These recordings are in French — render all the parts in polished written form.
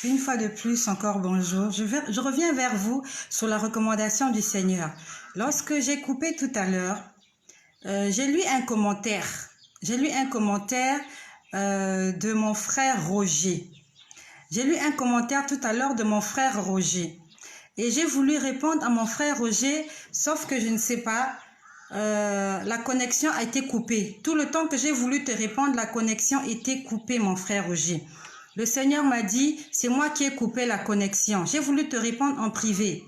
Une fois de plus, encore bonjour. Je reviens vers vous sur la recommandation du Seigneur. Lorsque j'ai coupé tout à l'heure, j'ai lu un commentaire. J'ai lu un commentaire de mon frère Roger. J'ai lu un commentaire tout à l'heure de mon frère Roger. Et j'ai voulu répondre à mon frère Roger, sauf que je ne sais pas, la connexion a été coupée. Tout le temps que j'ai voulu te répondre, la connexion était coupée, mon frère Roger. Le Seigneur m'a dit, c'est moi qui ai coupé la connexion. J'ai voulu te répondre en privé.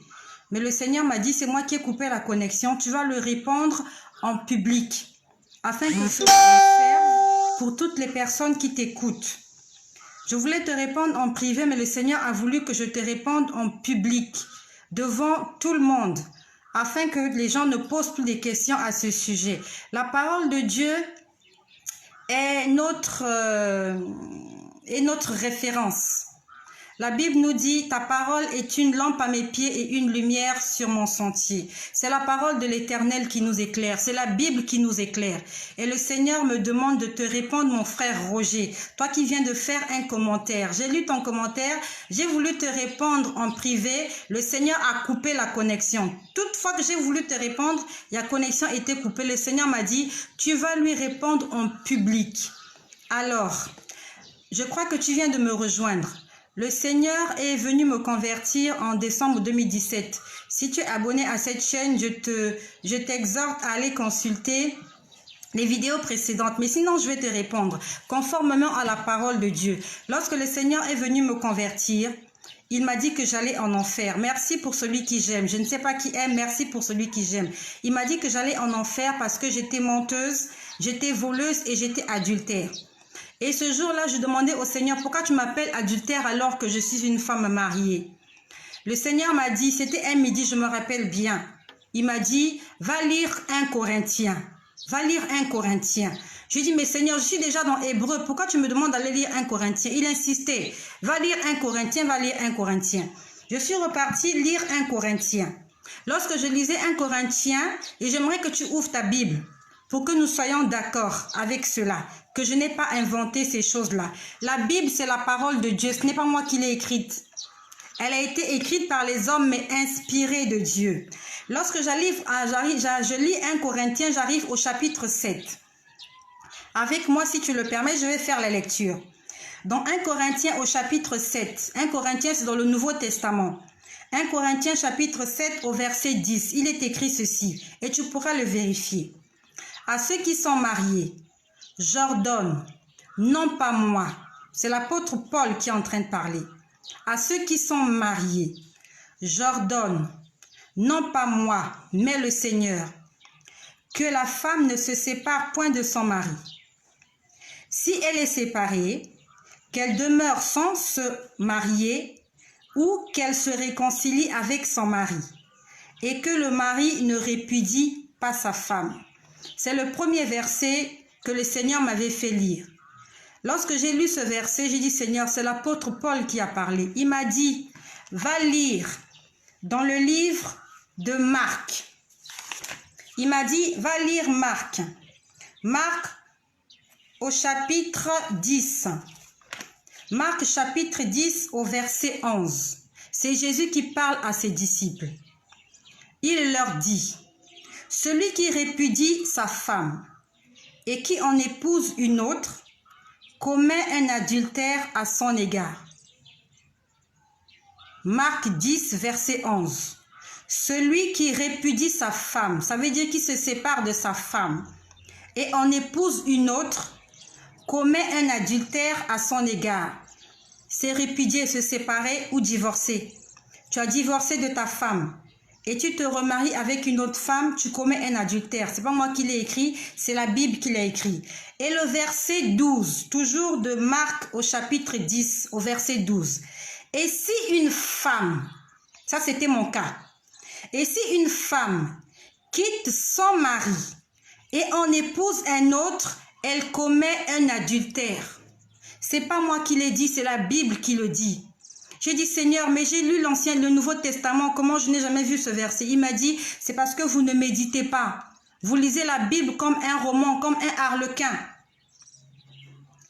Mais le Seigneur m'a dit, c'est moi qui ai coupé la connexion. Tu vas le répondre en public. Afin que ce soit pour toutes les personnes qui t'écoutent. Je voulais te répondre en privé, mais le Seigneur a voulu que je te réponde en public, devant tout le monde, afin que les gens ne posent plus de questions à ce sujet. La parole de Dieu est notre référence. La Bible nous dit, ta parole est une lampe à mes pieds et une lumière sur mon sentier. C'est la parole de l'Éternel qui nous éclaire. C'est la Bible qui nous éclaire. Et le Seigneur me demande de te répondre, mon frère Roger. Toi qui viens de faire un commentaire. J'ai lu ton commentaire. J'ai voulu te répondre en privé. Le Seigneur a coupé la connexion. Toutefois que j'ai voulu te répondre, la connexion était coupée. Le Seigneur m'a dit, tu vas lui répondre en public. Alors, je crois que tu viens de me rejoindre. Le Seigneur est venu me convertir en décembre 2017. Si tu es abonné à cette chaîne, je t'exhorte à aller consulter les vidéos précédentes. Mais sinon, je vais te répondre conformément à la parole de Dieu. Lorsque le Seigneur est venu me convertir, il m'a dit que j'allais en enfer. Merci pour celui qui j'aime. Je ne sais pas qui aime, merci pour celui qui j'aime. Il m'a dit que j'allais en enfer parce que j'étais menteuse, j'étais voleuse et j'étais adultère. Et ce jour-là, je demandais au Seigneur, pourquoi tu m'appelles adultère alors que je suis une femme mariée? Le Seigneur m'a dit, c'était un midi, je me rappelle bien. Il m'a dit, va lire 1 Corinthiens. Va lire 1 Corinthiens. Je dis, mais Seigneur, je suis déjà dans Hébreu, pourquoi tu me demandes d'aller lire 1 Corinthiens? Il insistait, va lire 1 Corinthiens, va lire 1 Corinthiens. Je suis repartie lire 1 Corinthiens. Lorsque je lisais 1 Corinthiens, et j'aimerais que tu ouvres ta Bible, pour que nous soyons d'accord avec cela, que je n'ai pas inventé ces choses-là. La Bible, c'est la parole de Dieu, ce n'est pas moi qui l'ai écrite. Elle a été écrite par les hommes, mais inspirée de Dieu. Lorsque je lis 1 Corinthiens, j'arrive au chapitre 7. Avec moi, si tu le permets, je vais faire la lecture. Dans 1 Corinthiens au chapitre 7, 1 Corinthiens, c'est dans le Nouveau Testament. 1 Corinthiens chapitre 7 au verset 10, il est écrit ceci, et tu pourras le vérifier. À ceux qui sont mariés, j'ordonne, non pas moi, c'est l'apôtre Paul qui est en train de parler. À ceux qui sont mariés, j'ordonne, non pas moi, mais le Seigneur, que la femme ne se sépare point de son mari. Si elle est séparée, qu'elle demeure sans se marier ou qu'elle se réconcilie avec son mari, et que le mari ne répudie pas sa femme. C'est le premier verset que le Seigneur m'avait fait lire. Lorsque j'ai lu ce verset, j'ai dit, Seigneur, c'est l'apôtre Paul qui a parlé. Il m'a dit, va lire dans le livre de Marc. Il m'a dit, va lire Marc. Marc au chapitre 10. Marc chapitre 10 au verset 11. C'est Jésus qui parle à ses disciples. Il leur dit, celui qui répudie sa femme et qui en épouse une autre commet un adultère à son égard. Marc 10, verset 11. Celui qui répudie sa femme, ça veut dire qu'il se sépare de sa femme et en épouse une autre, commet un adultère à son égard. C'est répudier, se séparer ou divorcer. Tu as divorcé de ta femme et tu te remaries avec une autre femme, tu commets un adultère. Ce n'est pas moi qui l'ai écrit, c'est la Bible qui l'a écrit. Et le verset 12, toujours de Marc au chapitre 10, au verset 12. Et si une femme, ça c'était mon cas, et si une femme quitte son mari et en épouse un autre, elle commet un adultère. C'est pas moi qui l'ai dit, c'est la Bible qui le dit. J'ai dit, Seigneur, mais j'ai lu le Nouveau Testament, comment je n'ai jamais vu ce verset? Il m'a dit, c'est parce que vous ne méditez pas. Vous lisez la Bible comme un roman, comme un harlequin.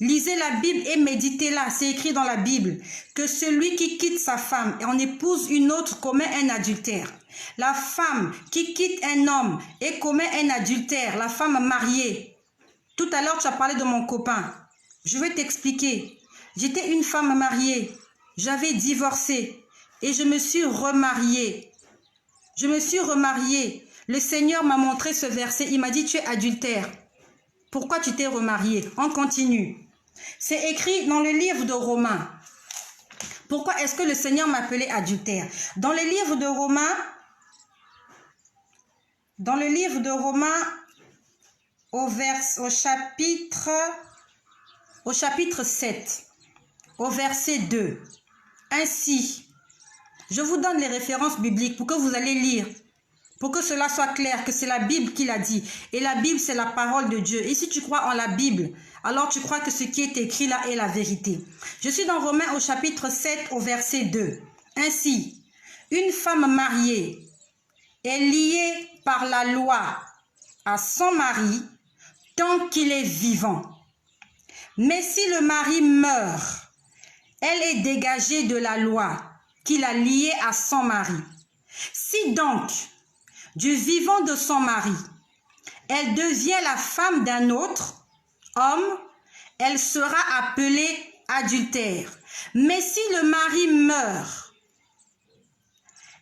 Lisez la Bible et méditez-la. C'est écrit dans la Bible que celui qui quitte sa femme et en épouse une autre commet un adultère. La femme qui quitte un homme et commet un adultère, la femme mariée. Tout à l'heure, tu as parlé de mon copain. Je vais t'expliquer. J'étais une femme mariée. J'avais divorcé et je me suis remariée. Je me suis remariée. Le Seigneur m'a montré ce verset. Il m'a dit, tu es adultère. Pourquoi tu t'es remariée? On continue. C'est écrit dans le livre de Romains. Pourquoi est-ce que le Seigneur m'appelait adultère? Dans le livre de Romains, au chapitre 7, au verset 2. Ainsi, je vous donne les références bibliques pour que vous allez lire, pour que cela soit clair, que c'est la Bible qui l'a dit. Et la Bible, c'est la parole de Dieu. Et si tu crois en la Bible, alors tu crois que ce qui est écrit là est la vérité. Je suis dans Romains au chapitre 7, au verset 2. Ainsi, une femme mariée est liée par la loi à son mari tant qu'il est vivant. Mais si le mari meurt, elle est dégagée de la loi qui l'a liée à son mari. Si donc, du vivant de son mari, elle devient la femme d'un autre homme, elle sera appelée adultère. Mais si le mari meurt,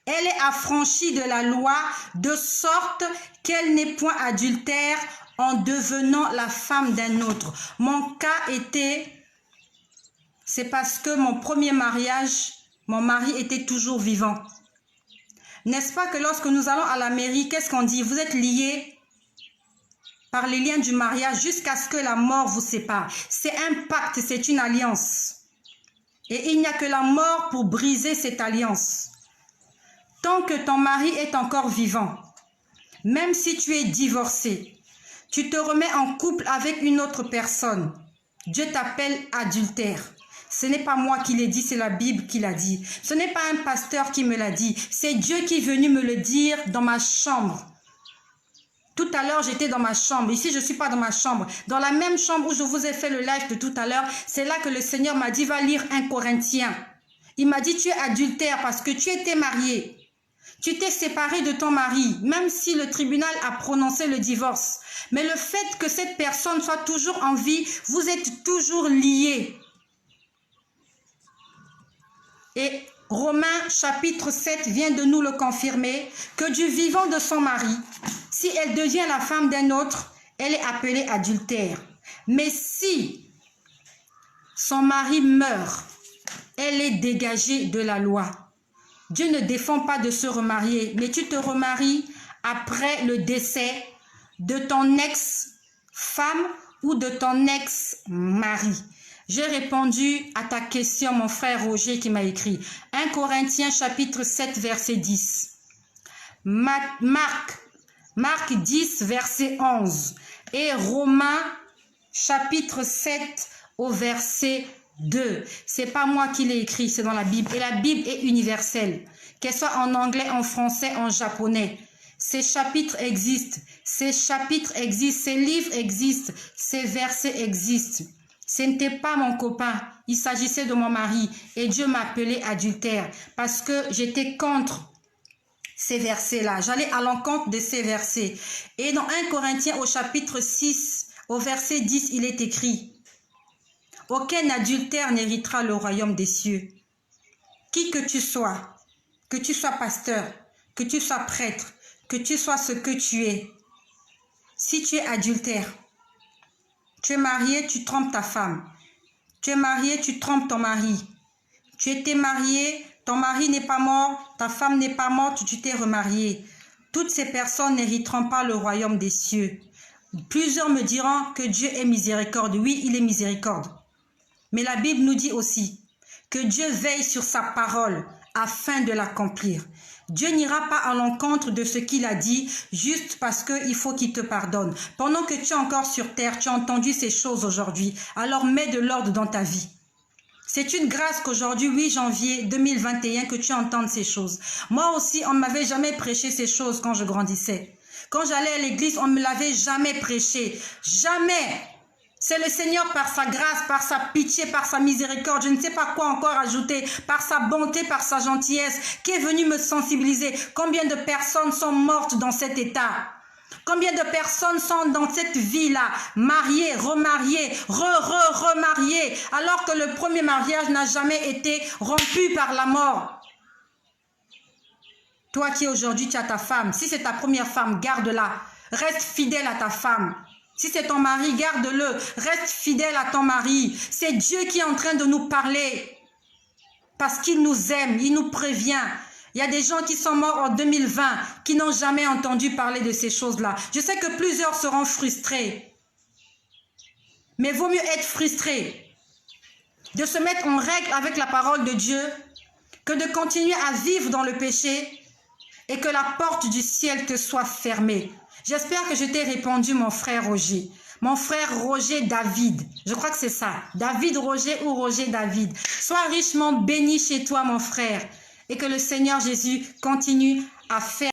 elle est affranchie de la loi de sorte qu'elle n'est point adultère en devenant la femme d'un autre. Mon cas était, c'est parce que mon premier mariage, mon mari était toujours vivant. N'est-ce pas que lorsque nous allons à la mairie, qu'est-ce qu'on dit? Vous êtes liés par les liens du mariage jusqu'à ce que la mort vous sépare. C'est un pacte, c'est une alliance. Et il n'y a que la mort pour briser cette alliance. Tant que ton mari est encore vivant, même si tu es divorcé, tu te remets en couple avec une autre personne, Dieu t'appelle adultère. Ce n'est pas moi qui l'ai dit, c'est la Bible qui l'a dit. Ce n'est pas un pasteur qui me l'a dit, c'est Dieu qui est venu me le dire dans ma chambre. Tout à l'heure, j'étais dans ma chambre. Ici, je ne suis pas dans ma chambre. Dans la même chambre où je vous ai fait le live de tout à l'heure, c'est là que le Seigneur m'a dit, va lire 1 Corinthiens. Il m'a dit, tu es adultère parce que tu étais marié. Tu t'es séparé de ton mari, même si le tribunal a prononcé le divorce. Mais le fait que cette personne soit toujours en vie, vous êtes toujours liés. Et Romains chapitre 7 vient de nous le confirmer, que du vivant de son mari, si elle devient la femme d'un autre, elle est appelée adultère. Mais si son mari meurt, elle est dégagée de la loi. Dieu ne défend pas de se remarier, mais tu te remaries après le décès de ton ex-femme ou de ton ex-mari. J'ai répondu à ta question, mon frère Roger qui m'a écrit. 1 Corinthiens chapitre 7 verset 10. Marc 10 verset 11. Et Romains chapitre 7 au verset 2. C'est pas moi qui l'ai écrit, c'est dans la Bible. Et la Bible est universelle. Qu'elle soit en anglais, en français, en japonais. Ces chapitres existent. Ces livres existent. Ces versets existent. Ce n'était pas mon copain, il s'agissait de mon mari et Dieu m'appelait adultère parce que j'étais contre ces versets-là. J'allais à l'encontre de ces versets. Et dans 1 Corinthiens au chapitre 6, au verset 10, il est écrit « Aucun adultère n'héritera le royaume des cieux. Qui que tu sois pasteur, que tu sois prêtre, que tu sois ce que tu es, si tu es adultère, tu es marié, tu trompes ta femme. Tu es marié, tu trompes ton mari. Tu étais marié, ton mari n'est pas mort, ta femme n'est pas morte, tu t'es remarié. Toutes ces personnes n'hériteront pas le royaume des cieux. Plusieurs me diront que Dieu est miséricorde. Oui, il est miséricorde. Mais la Bible nous dit aussi que Dieu veille sur sa parole afin de l'accomplir. Dieu n'ira pas à l'encontre de ce qu'il a dit juste parce qu'il faut qu'il te pardonne. Pendant que tu es encore sur terre, tu as entendu ces choses aujourd'hui. Alors mets de l'ordre dans ta vie. C'est une grâce qu'aujourd'hui, 8 janvier 2021, que tu entendes ces choses. Moi aussi, on ne m'avait jamais prêché ces choses quand je grandissais. Quand j'allais à l'église, on ne me l'avait jamais prêché. Jamais. C'est le Seigneur par sa grâce, par sa pitié, par sa miséricorde, je ne sais pas quoi encore ajouter, par sa bonté, par sa gentillesse, qui est venu me sensibiliser. Combien de personnes sont mortes dans cet état? Combien de personnes sont dans cette vie-là, mariées, remariées, remariées, alors que le premier mariage n'a jamais été rompu par la mort? Toi qui aujourd'hui tu as ta femme, si c'est ta première femme, garde-la. Reste fidèle à ta femme. Si c'est ton mari, garde-le. Reste fidèle à ton mari. C'est Dieu qui est en train de nous parler. Parce qu'il nous aime, il nous prévient. Il y a des gens qui sont morts en 2020, qui n'ont jamais entendu parler de ces choses-là. Je sais que plusieurs seront frustrés. Mais vaut mieux être frustré, de se mettre en règle avec la parole de Dieu, que de continuer à vivre dans le péché et que la porte du ciel te soit fermée. J'espère que je t'ai répondu, mon frère Roger. Mon frère Roger David. Je crois que c'est ça. David Roger ou Roger David. Sois richement béni chez toi, mon frère. Et que le Seigneur Jésus continue à faire